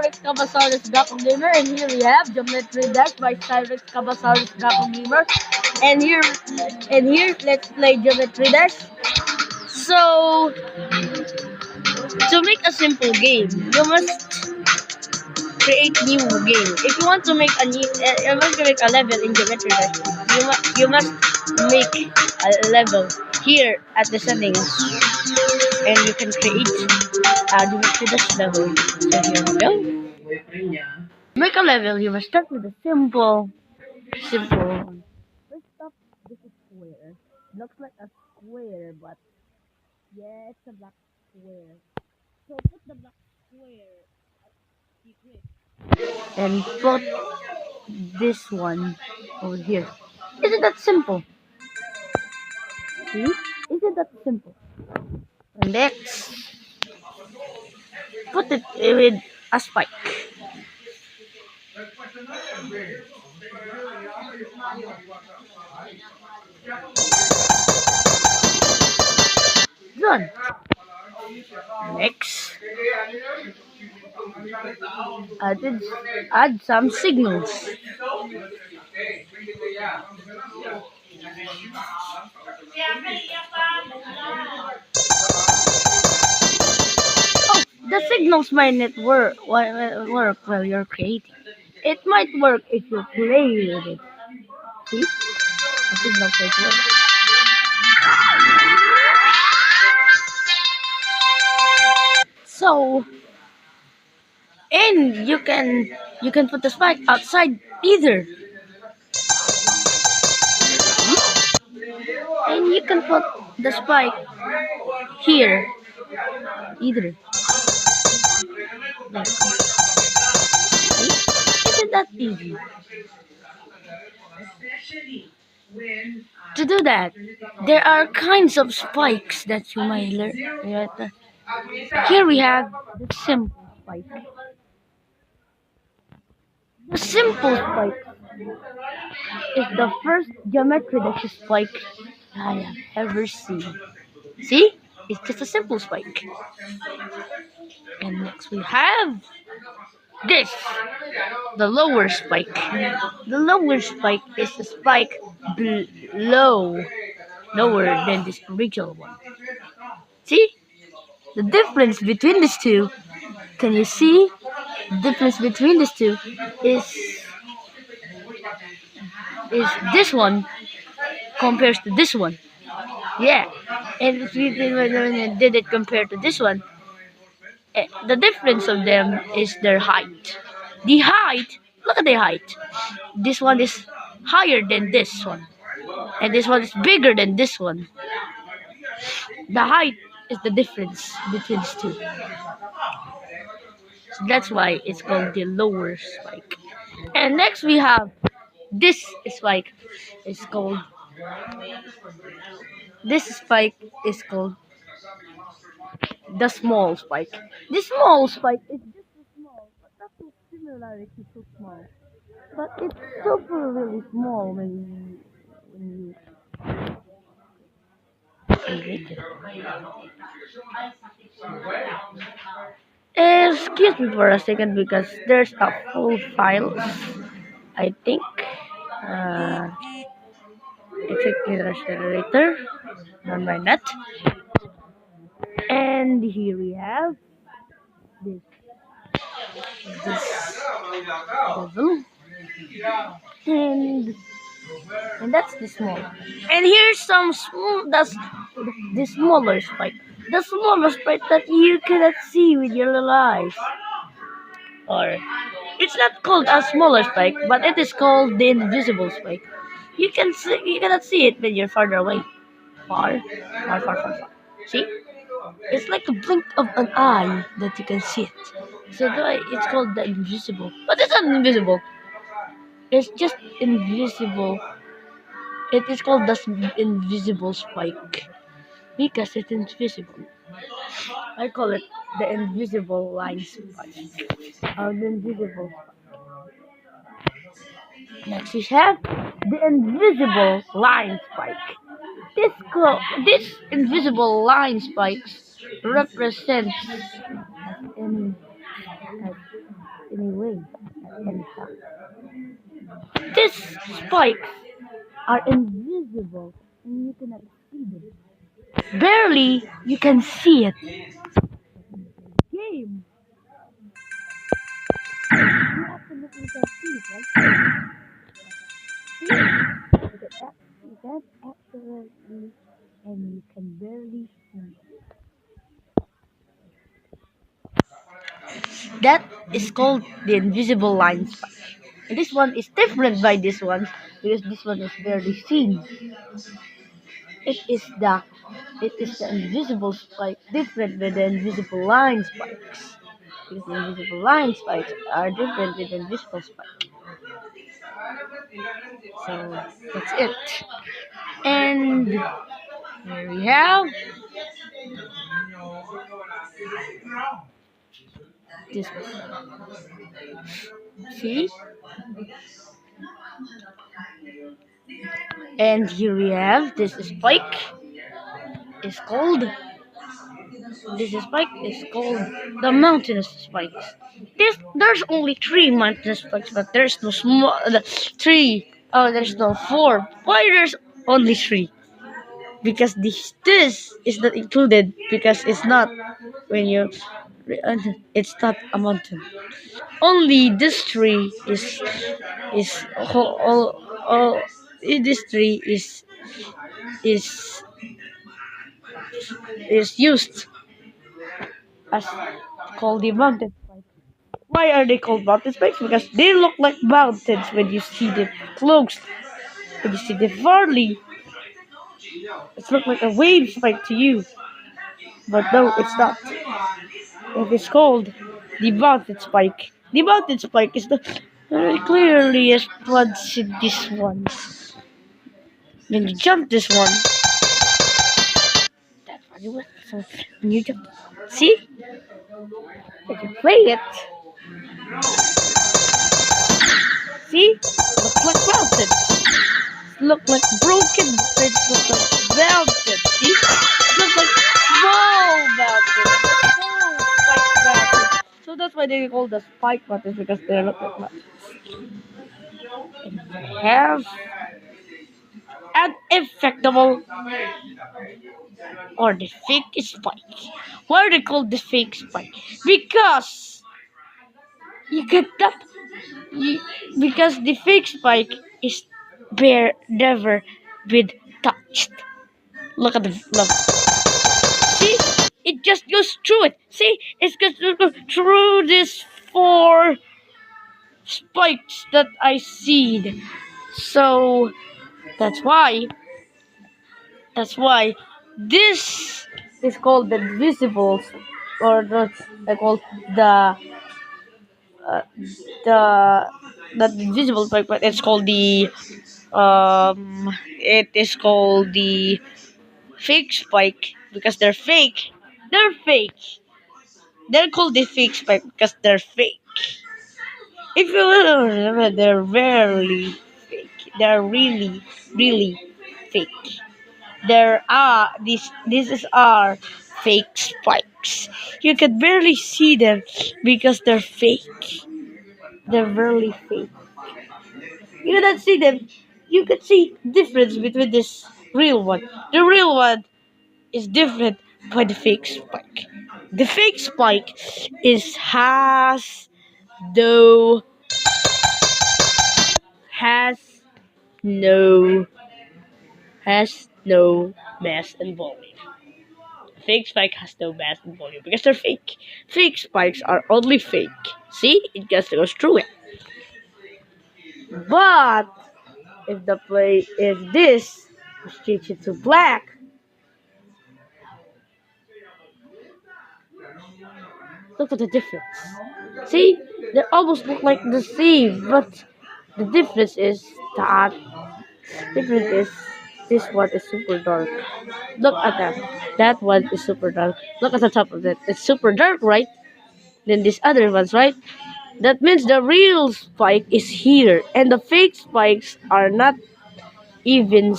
Cyrex Cabasaurus Draco Gamer, and here we have Geometry Dash by Cyrex Cabasaurus Draco Gamer, and here let's play Geometry Dash. So to make a simple game, you must create new game. If you want to make a level in Geometry Dash, you must make a level here at the settings, and you can create a Geometry Dash level. So here we go. Make a level. You must start with a simple. First up, this is square. Looks like a square, but yeah, it's a black square. So put the black square and put this one over here. Isn't that simple? See? Isn't that simple? And next, put it with a spike. Done. Next, add some signals. Oh, the signals might not work while you're creating. It might work if you play with it. See? The signals might work. So, and you can put the spike outside either, and you can put the spike here either. Like, see? Isn't that easy? To do that, there are kinds of spikes that you might learn. Here we have the simple spike. The simple spike is the first Geometry Dash spike I have ever seen. See? It's just a simple spike. And next we have this, the lower spike. The lower spike is the spike lower than this original one. See? The difference between these two, can you see? The difference between these two is this one compares to this one. Yeah. And if you did it compared to this one, the difference of them is their height. The height, look at the height. This one is higher than this one, and this one is bigger than this one. The height is the difference between these two. So that's why it's called the lower spike. And next we have this spike. It's called this spike is called the small spike. The small spike is just so small, but not so similarity so small. But it's super really small when you create it. Excuse me for a second because there's a full file. I think. Execute accelerator. Done by that. And here we have this level. And that's the small. And here's some that's the smaller spike. The smaller spike that you cannot see with your little eyes. Or it's not called a smaller spike, but it is called the invisible spike. You cannot see it when you're farther away. Far. See? It's like a blink of an eye that you can see it. So it's called the invisible. But it's not invisible. It's just invisible. It is called the invisible spike because it's invisible. I call it the invisible line spike. The invisible spike. Next we have the invisible line spike. This invisible line spikes represents play at any time. These spikes are invisible and you cannot see them. Barely you can see it. Game. You absolutely can see it, right? See? You can absolutely and you can barely see. That is called the invisible line spike. And this one is different by this one because this one is barely seen. It is the it is the invisible spike different with the invisible line spikes. Because the invisible line spikes are different with the invisible spike. So that's it. And here we have this one. See? And here we have this spike is called this spike is called the mountainous spikes. There's only three mountainous spikes, but there's no small three. Oh, there's no four. Why there's only three? Because this is not included because it's not when you it's not a mountain. Only this tree is all this tree is is used as called the mountain spike. Why are they called mountain spikes? Because they look like mountains when you see them close. When you see them farly, it looks like a wave spike to you. But no, it's not. It is called the mountain spike. The mountain spike is the very clearest one in this one. When you jump this one, that's what you want. So when you jump, see? If you play it, see? Look like mountains. Look like broken bridge. Look like mountains. See? Look like small mountains. Small spike mountains. So that's why they call the spike mountains because they look like mountains. And they have an infectable or the fake spike. Why are they called the fake spike? Because you get that. You, because the fake spike is never been touched. Look at the look. See, it just goes through it. See, it goes through these four spikes that I see. So that's why this is called the visible, or the I call uh, the not invisible spike, but it's called the it is called the fake spike because they're fake. They're fake. They're called the fake spike because they're fake. If you will remember, they're very fake. They're really, really fake. There are this is our fake spikes. You can barely see them because they're fake. They're really fake. You cannot see them. You can see difference between this real one. The real one is different by the fake spike. The fake spike is no has no no mass and volume. Fake spike has no mass and volume because they're fake. Fake spikes are only fake. See, it just goes through it. But if the play is this, we change it to black. Look at the difference. See, they almost look like the same, but the difference is that difference is this one is super dark. Look at that. That one is super dark. Look at the top of it. It's super dark, right? Then these other ones, right? That means the real spike is here, and the fake spikes are not even.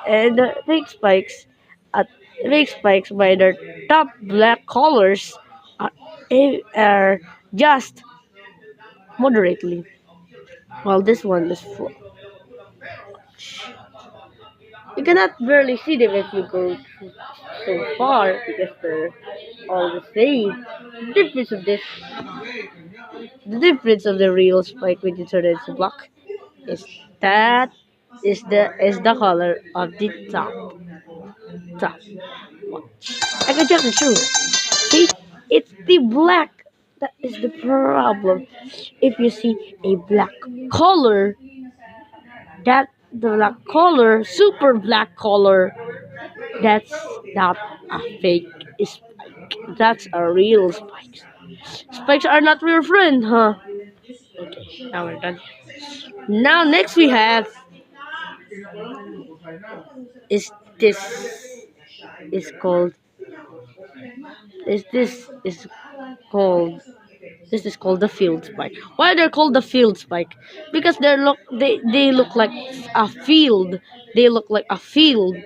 And the uh, fake spikes by their top black colors are, are just moderately, while this one is full. You cannot barely see them if you go so far because they're all the same. The difference of this, the difference of the real spike when you turn it into block is that is the color of the top. I can tell the truth. See, it's the black that is the problem. If you see a black color, that the black color, super black color, that's not a fake spike. That's a real spike. Spikes are not real friend, huh? Okay, now we're done. Now next we have is this is called is this is called this is called the field spike. Why they're called the field spike? Because they look like a field. They look like a field.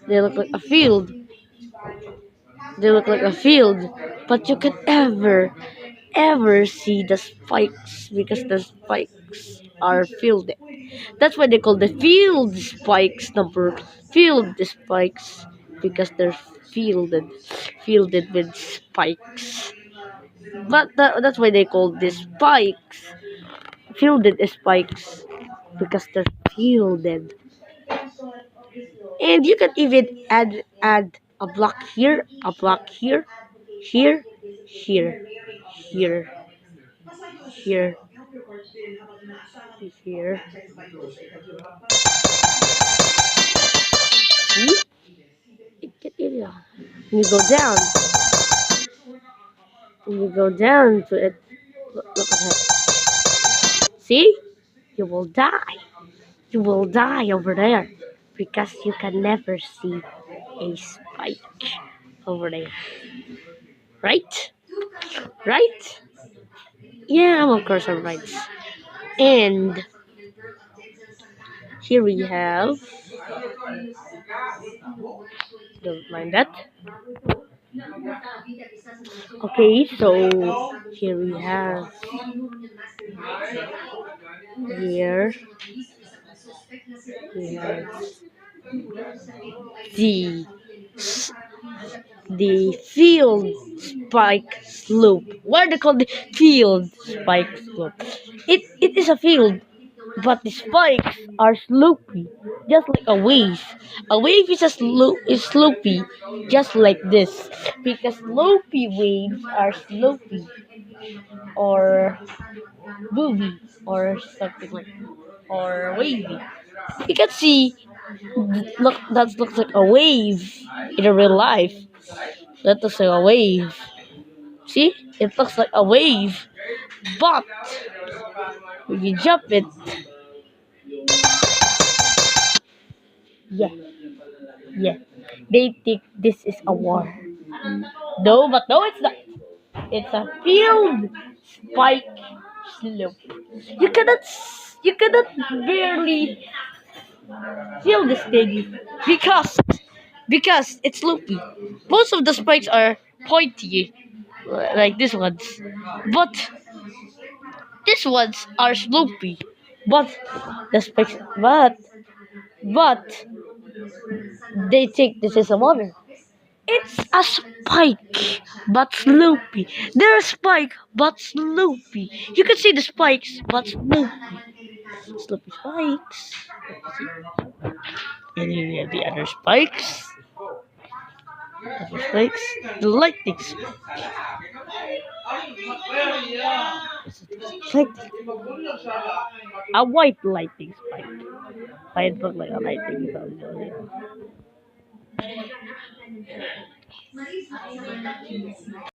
They look like a field. They look like a field. But you can ever see the spikes because the spikes are fielded. That's why they call the field spikes number field spikes because they're fielded with spikes. But that's why they call these spikes fielded spikes because they're fielded. And you can even add a block here, a block here, here, here, here, here, here. See? It. You go down. You go down to it. Look at that. See? You will die. You will die over there because you can never see a spike over there. Right? Right? Yeah, of course I'm right. And here we have, don't mind that. Okay, so here we have here we have the the field spike slope. What they call the field spike slope? It is a field, but the spikes are slopey, just like a wave. A wave is is slopey, just like this, because slopey waves are slopey or movie or something like or wavy. You can see look that looks like a wave in a real life. That looks like a wave. See? It looks like a wave. But when you jump it, yeah, yeah. They think this is a war. No, but no it's not. It's a field spike slope. You cannot you cannot barely feel this thing because it's loopy. Most of the spikes are pointy, like this ones, but these ones are sloopy. But the spikes, but they think this is a water. It's a spike, but sloopy. They're a spike, but sloopy. You can see the spikes, but sloopy. Sloopy spikes. And here we have the other spikes. Other spikes. The lightning spike. Like a white lightning spike. Why it look like a lightning spike?